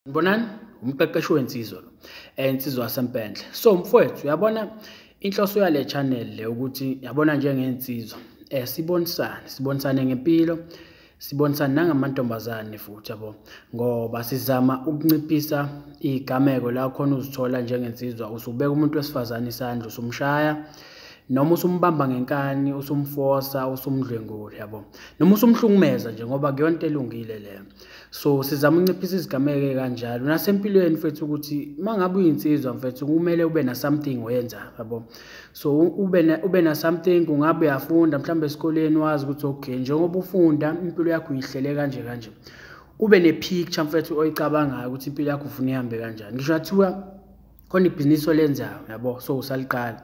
Ngibonani umqeqeshi wensizwa lo insizwa yaseMpendle. So mfowethu uyabona inhloso yale channel le ukuthi yabona njengensizwa sibonisane ngempilo, sibonisane nangamantombazane futhi yabo, ngoba sizama ukunciphisa izigameko la khona uzithola njengensizwa usubeka umuntu wesifazane isandla usumshaya noma usumbamba ngenkani usumfosa usumdlwengula yabo, noma usumhlukumeza nje ngoba kuyona into elungile le. So sizama ukunciphisa izigameko kanjalo nasempilweni mfethu ukuthi mangabe uyinsizwa mfethu kumele ube na something oyenza yabo. So ube na something, kungabe uyafunda mhlawumbe esikoleni wazi ukuthi okay njengoba ufunda impilo yakho uyihlele kanje ube ne picture mfethu oyicabangayo ukuthi impilo yakho ufuna ihambe kanjani. Ngisho athiwa khona ibhizinisi olenzayo yabo, so usaliqala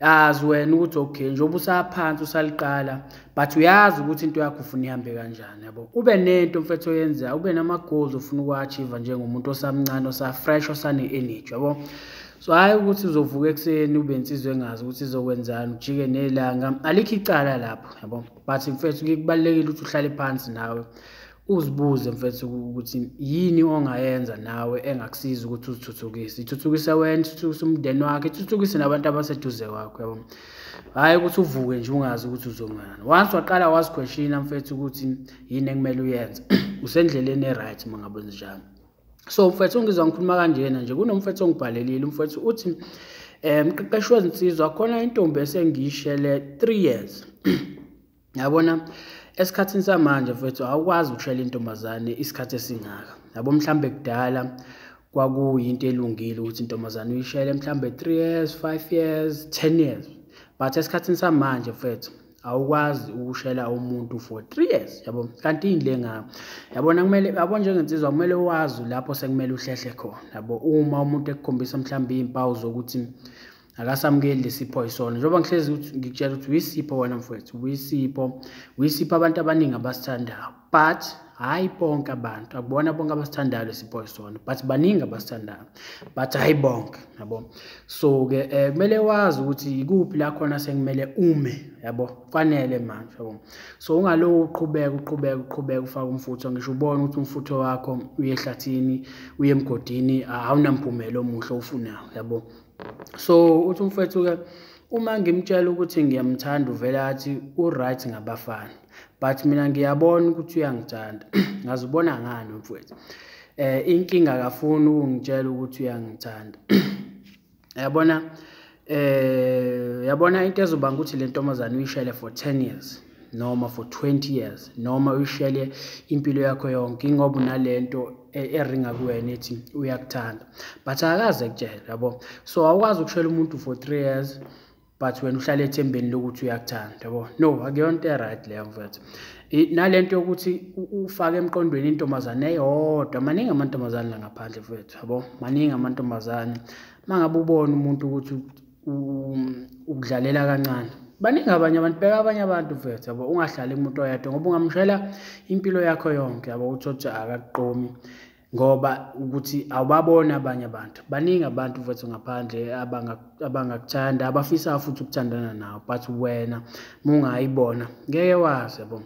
azi wena ukuthi okay njengoba usaphansi usaliqala but uyazi ukuthi into yakho ufuna ihambe kanjani yabo. Ube nento mfethu oyenza, ube nama goals ufuna ukwa-achieve njengomuntu osamncane osafresh osane energy yabo. So hayi ukuthi uzovuka ekseni ube insizwe engazi ukuthi izokwenzani ujike nelanga, alikho icala lapho yabo. But mfethu kubalekile ukuthi uhlale phansi nawe uzibuze mfethu ukuthi yini ongayenza nawe engakusiza ukuthi uzithuthukise, ithuthukise wena, ithuthukise umndeni wakhe, ithuthukise nabantu abaseduze kwakho yabo. Hayi ukuthi uvuke nje ungazi ukuthi uzongani. Once waqala waziquestiona mfethu ukuthi yini ekumele uyenze usendleleni eright mangabe njalo. So mfethu ungizwa ngikhuluma kanjena nje kunomfethu ongibhalelile umfethu uthi mqeqeshi wezinsizwa khona intombi esengiyishele 3 years yabona. Esikhathini samanje mfethu awukwazi ukushela intombazane isikhathi esingaka yabo. Mhlambe kudala kwakuyinto elungile ukuthi intombazane uyishele mhlambe 3 years 5 years 10 years, but esikhathini samanje mfethu awukwazi ukushela umuntu for 3 years yabo. Kanti indlenga yabona kumele yabo njengensizwa kumele wazi lapho sekumele uhlehle khona yabo. Uma umuntu ekukhombisa mhlambe izimpawu zokuthi akasamukeli lesipho isona, njengoba ngihlezi ukuthi ngikutshela ukuthi uyisipho wena mfethu, uyisipho abantu abaningi abasithandayo, but hayi bonke abantu, akubona bonke abasithandayo lesipho isona, but baningi abasithandayo but hayi bonke yabo. So ke kumele wazi ukuthi ikuphi la khona sekumele ume yabo, fanele manje yabo. So ungalo uqhubeka ufaka umfutho, ngisho ubona ukuthi umfutho wakho uye ehlathini uye emgodini awunamphumelo omuhle ofunayo yabo. So uthi mfethu ke uma ngimtshela ukuthi ngiyamthanda uvela athi uright ngabafana, but mina ngiyabona ukuthi uyangithanda. Ngazibona ngani mfethu inkinga akafuni ungitshela ukuthi uyangithanda yabona. Yabona into ezobanga ukuthi le ntombazane uyishele for 10 years noma for 20 years noma uyishele impilo yakho yonke ingoba unalento eringa kuwena ethi uyakuthanda but akaze kutshela yabo. So awukwazi ukushela umuntu for 3 years but wena uhlale ethembeni lokuthi uyakuthanda yabo. No, akuyona into right leyo mfethu. Nalento yokuthi ufake emqondweni intombazane eyodwa, maningi amantombazane la ngaphandle mfethu yabo, maningi amantombazane. Mangabe ubona umuntu ukuthi ukudlalela kancane, baningi abanye abantu, bheka abanye abantu mfethu yabo. Ungahlali umuntu oyedwa ngoba ungamshela impilo yakho yonke yabo uthi akakuqomi ngoba ukuthi awubabona abanye abantu. Baningi abantu mfethu ngaphandle abangakuthanda abafisa futhi ukuthandana nawe, but wena mungayibona ngeke wazi yabo.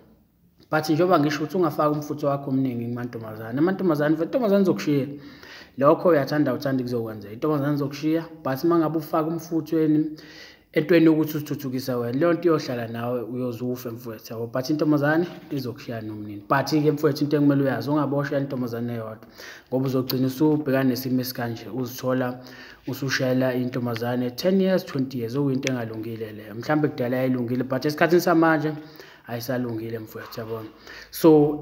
But njengoba ngisho ukuthi ungafaka umfutho wakho omningi kumantombazane, amantombazane mfethu intombazane izokushiya. Lokho uyathanda kuzokwenza intombazane izokushiya, but mangabe ufaka umfutho entweni ukuthi usithuthukisa wena, leyo nto iyohlala nawe uyozufa mfethu yabo, but intombazane izokushiya nomnini. But ke mfethu into ekumele uyazi, ungaboshela intombazane eyodwa ngoba uzogcina usubhekana nesimo esikanje uzithola usushela intombazane 10 years 20 years, okuyinto engalungile leyo. Mhlambe kudala yayilungile but esikhathini samanje ayisalungile mfethu yabona. So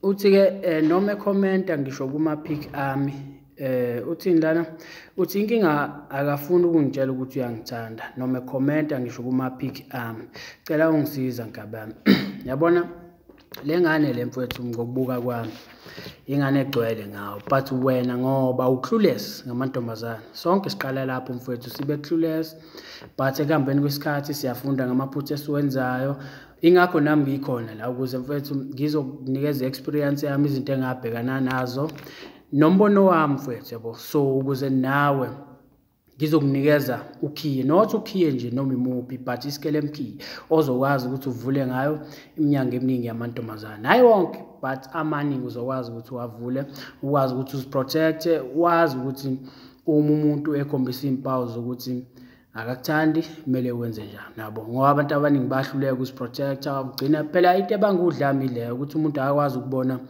uthi ke noma ecomment ngisho kuma pick ami uthini lana, uthi inkinga akafuni ukungitshela ukuthi uyangithanda noma ecomment ngisho kuma pick ami, cela ungisiza ngabami yabona. Le ngane le mfethu ngokubuka kwami ingane egcwele ngawo, but wena ngoba uclueless ngamantombazane. Sonke siqala lapho mfethu sibe clueless, but ekuhambeni kwesikhathi siyafunda ngamaphutha esiwenzayo. Ingakho nami ngikhona la ukuze mfethu ngizokunikeza experience yami, izinto engabhekana nazo nombono wami mfethu yabo. So ukuze nawe ngizokunikeza ukhiye, not ukhiye nje noma imuphi, but isikele mkhiye ozokwazi ukuthi uvule ngayo iminyango eminingi yamantombazane, hayi wonke but amaningi uzokwazi ukuthi uwavule, ukwazi ukuthi uziprotecte, wazi ukuthi uma umuntu ekhombisa izimpawu zokuthi akakuthandi kumele wenze njani nabo, ngoba abantu abaningi bahluleka ukuziprotecta. Ugcina phela into ebangudlame leyo ukuthi umuntu akakwazi ukubona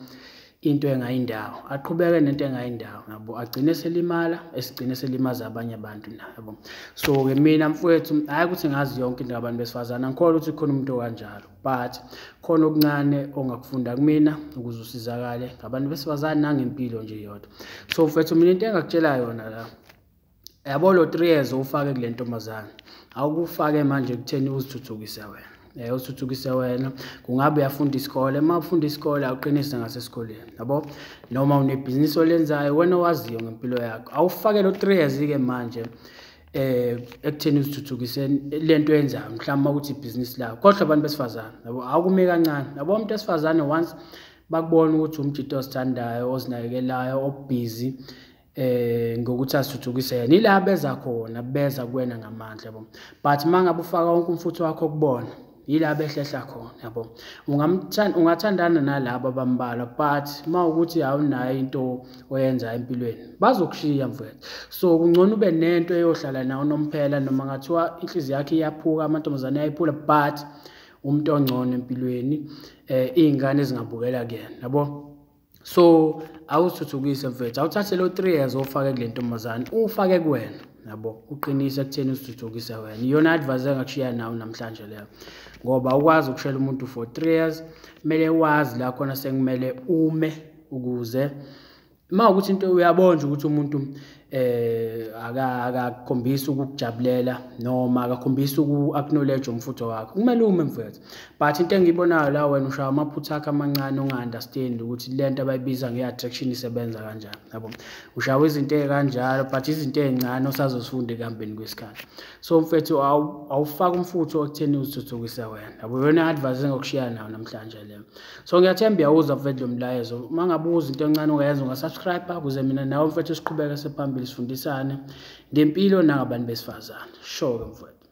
into engayindawo, aqhubeke nento engayindawo nabo, agcine selimala, esigcine selimaza abanye abantu nabo. So-ke mina mfowethu, hayi ukuthi ngazi yonke into ngabantu besifazane, angikholwa ukuthi khona umuntu okanjalo, but khona okuncane ongakufunda kumina ukuze usizakale ngabantu besifazane nangempilo nje yodwa. So mfowethu, mina into engakutshela yona la, yabo lo 3 years ufake kule ntombazane, awukufake manje kutheni uzithuthukise wena. Uthuthukise wena, kungabe uyafunda isikole, uma ufunda isikole awuqinise ngasesikoleni yabo, noma unebhizinisi olenzayo wena owaziyo ngempilo yakho, awufake lo 3 years-ke manje ekutheni uzithuthukise lento yenzayo, mhlawumbe ukuthi ibhizinisi lakho. Kodwa abantu besifazane yabo, akume kancane yabo, umuntu wesifazane once bakubona ukuthi umjito ozithandayo, ozinakekelayo, obhizi ngokuthi azithuthukise yena, ila beza khona, beza kuwena ngamandla yabo. But mangabe ufaka wonke umfutho wakho kubona, yila behlehla khona yabo. Ungathandana nalabo abambalwa, but mawukuthi awunayo into oyenza empilweni bazokushiya mfowethu. So kungcono ube nento eyohlala nawo nomphela, noma ngathiwa inhliziyo yakhe iyaphuka, amantombazane ayayiphula, but umuntu ongcono empilweni, izingane zingabukela kuyena yabo. So awuzithuthukise mfethu, awuthathe lo 3 years ofake kule ntombazane ufake kuwena yabo, uqinise ekutheni uzithuthukise wena. Iyona advice engakushiya nawo namhlanje leyo, ngoba ukwazi ukushela umuntu for 3 years, kumele wazi la khona sekumele ume, ukuze mawukuthi into uyabona ukuthi umuntu akakhombisa ukukujabulela noma akakhombisa uku-acknowledge umfutho wakho, kumele ume mfethu. But into engiyibonayo la, wena ushaya amaphutha akho amancane, unga-understand ukuthi lento abayibiza nge-attraction isebenza kanjani yabo. Ushawa izinto ezikanjalo, but izinto ezincane osazozifunda ekuhambeni kwesikhathi. So mfethu, awufaka umfutho ekutheni uzithuthukise wena yabo, yona advice engakushiya nayo namhlanje leyo. So ngiyathemba uyawuzwa mfethu lo mlayezo. Uma ngabe uza into encane ongayenza, ungasubscribe ukuze mina nawe mfethu siqhubeke sephambili sifundisane ngempilo nangabantu besifazane. Sure mfethu.